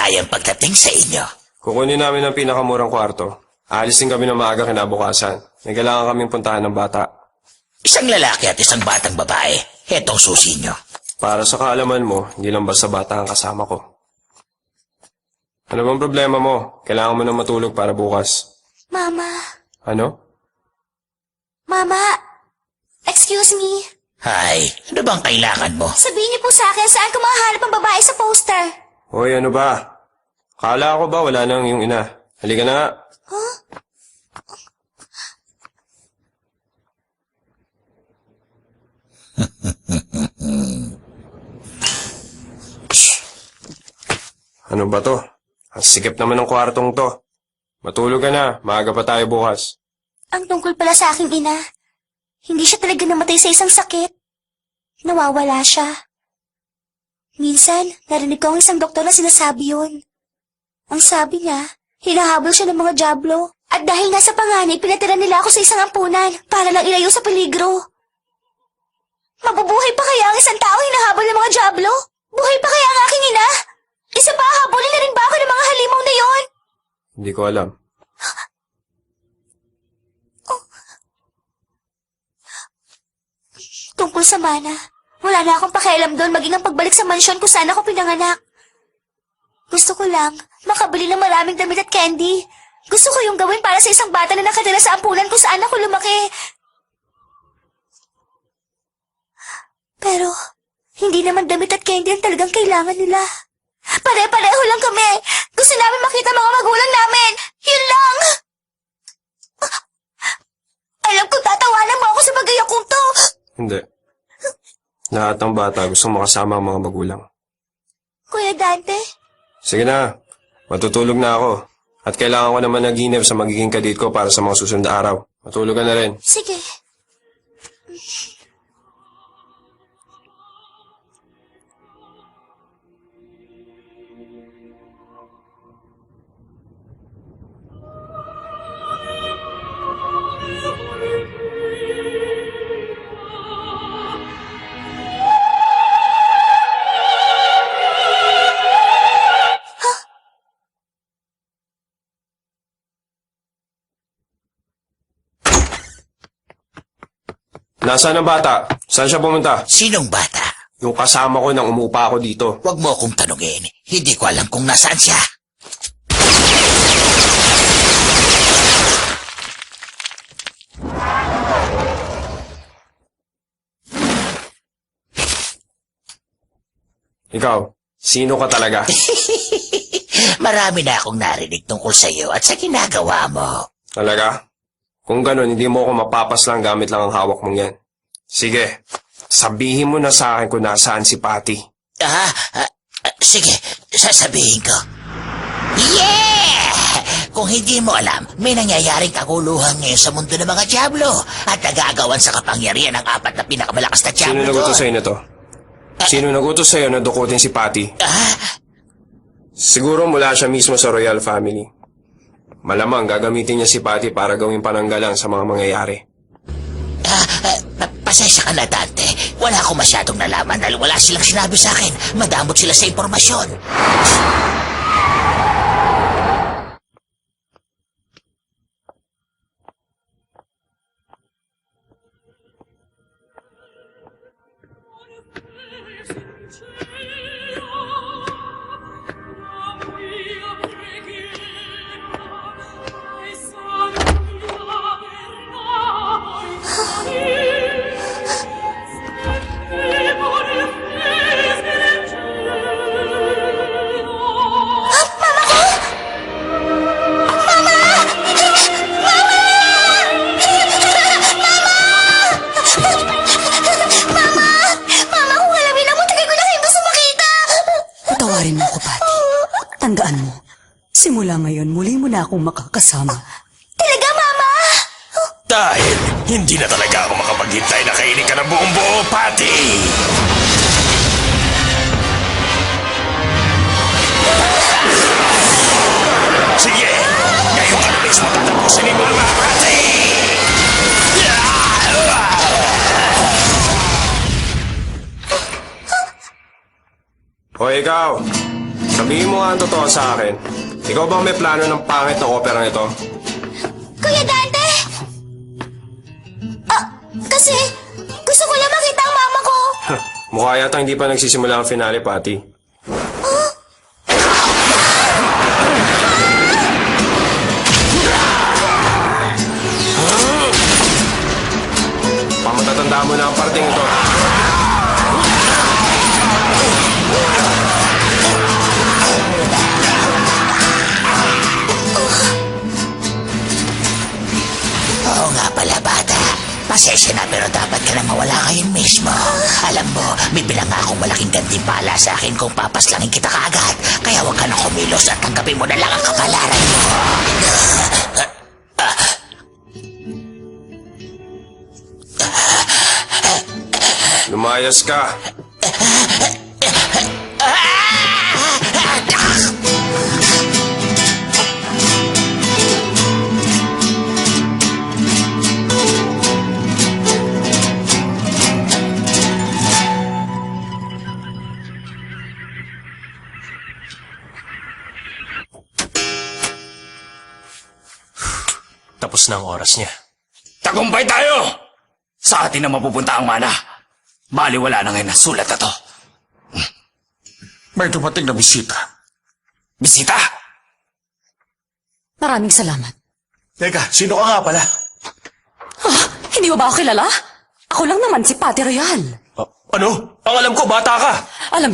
maligayang pagdating sa inyo. Kukunin namin ang pinakamurang kwarto. Aalisin kami ng maaga kinabukasan. May kailangan kaming puntahan ng bata. Isang lalaki at isang batang babae. Hetong susi nyo. Para sa kaalaman mo, hindi lang basta bata ang kasama ko. Ano bang problema mo? Kailangan mo na matulog para bukas. Mama. Ano? Mama. Excuse me. Hay, ano bang kailangan mo? Sabihin niyo po sa akin saan ko mahahanap ang babae sa poster. Hoy, ano ba? Kala ko ba wala nang yung ina? Halika na nga. Huh? Ano ba to? Ang sikip naman ng kwartong to. Matulog ka na, maaga pa tayo bukas. Ang tungkol pala sa aking ina. Hindi siya talaga namatay sa isang sakit. Nawawala siya. Minsan, narinig ko ang isang doktor na sinasabi yun. Ang sabi niya, hinahabol siya ng mga dyablo. At dahil nasa panganib, pinatira nila ako sa isang ampunan para lang ilayo sa peligro. Mabubuhay pa kaya ang isang tao hinahabol ng mga dyablo? Buhay pa kaya ang aking ina? Isa pa, habulin na rin ba ako ng mga halimaw na yon? Hindi ko alam. Tungkol sa mana, wala na akong pakialam doon maging ang pagbalik sa mansyon kung saan ako pinanganak. Gusto ko lang makabili ng maraming damit at candy. Gusto ko yung gawin para sa isang bata na nakatira sa ampunan kung saan ako lumaki. Pero, hindi naman damit at candy ang talagang kailangan nila. Pare-pareho lang kami. Gusto namin makita mga magulang namin. Yun lang. Alam ko tatawanan mo ako sa bagayakong to. Hindi. Lahat ng bata gustong makasama ang mga magulang. Kuya Dante? Sige na, matutulog na ako. At kailangan ko naman naginip sa magiging kadit ko para sa mga susunod na araw. Matulog ka na rin. Sige. Nasaan ang bata? Saan siya pumunta? Sinong bata? Yung kasama ko nang umupa ako dito. Huwag mo akong tanungin. Hindi ko alam kung nasaan siya. Ikaw, sino ka talaga? Marami na akong narinig tungkol sa iyo at sa ginagawa mo. Talaga? Kung ganun, hindi mo ako mapapaslang gamit lang ang hawak mong yan. Sige, sabihin mo na sa akin kung nasaan si Patty. Sige, sasabihin ko. Yeah! Kung hindi mo alam, may nangyayaring kaguluhan ngayon sa mundo ng mga dyablo at nagagawan sa kapangyarihan ng 4 na pinakamalakas na dyablo. Sino nagutos sa'yo na to? Sino nagutos sa'yo na dukutin si Patty? Siguro mula siya mismo sa royal family. Malamang gagamitin niya si Patty para gawing pananggalang sa mga mangyayari. Pasensya ka na, Dante. Wala akong masyadong nalaman dahil wala silang sinabi sa akin. Madamot sila sa impormasyon. Patawarin mo ko, Patty. Tandaan mo, simula ngayon, muli mo na akong makakasama. Talaga, Mama? Dahil hindi na talaga ako makapaghintay na kainin ka ng buong buo, Patty! Sige! Ngayon ka na mismo tatapusin ni Mama, Patty! O ikaw, Sabihin mo nga ang totoo sa akin. Ikaw ba may plano ng pangit na opera ito? Kuya Dante! Kasi gusto ko lang makita ang mama ko. Mukha yata hindi pa nagsisimula ang finale, Patty. Pamatatanda mo na ang parting ito. Oo nga pala, bata. Pasensya na pero dapat ka na mawala ngayon mismo. Alam mo, may bilang nga akong malaking gantimpala sa akin kung papaslangin kita kaagad. Kaya huwag ka nang kumilos at tanggapin mo na lang ang kapalaran mo. Lumayas ka. Tapos na ang oras niya. Tagumpay tayo! Sa atin na mapupunta ang mana. Baliwala na ngayon ang sulat na to. May dumating na bisita. Bisita! Maraming salamat. Teka, sino ka nga pala? Hindi mo ba ako kilala? Ako lang naman si Patty Royal. Ano? Ang alam ko, bata ka. Alam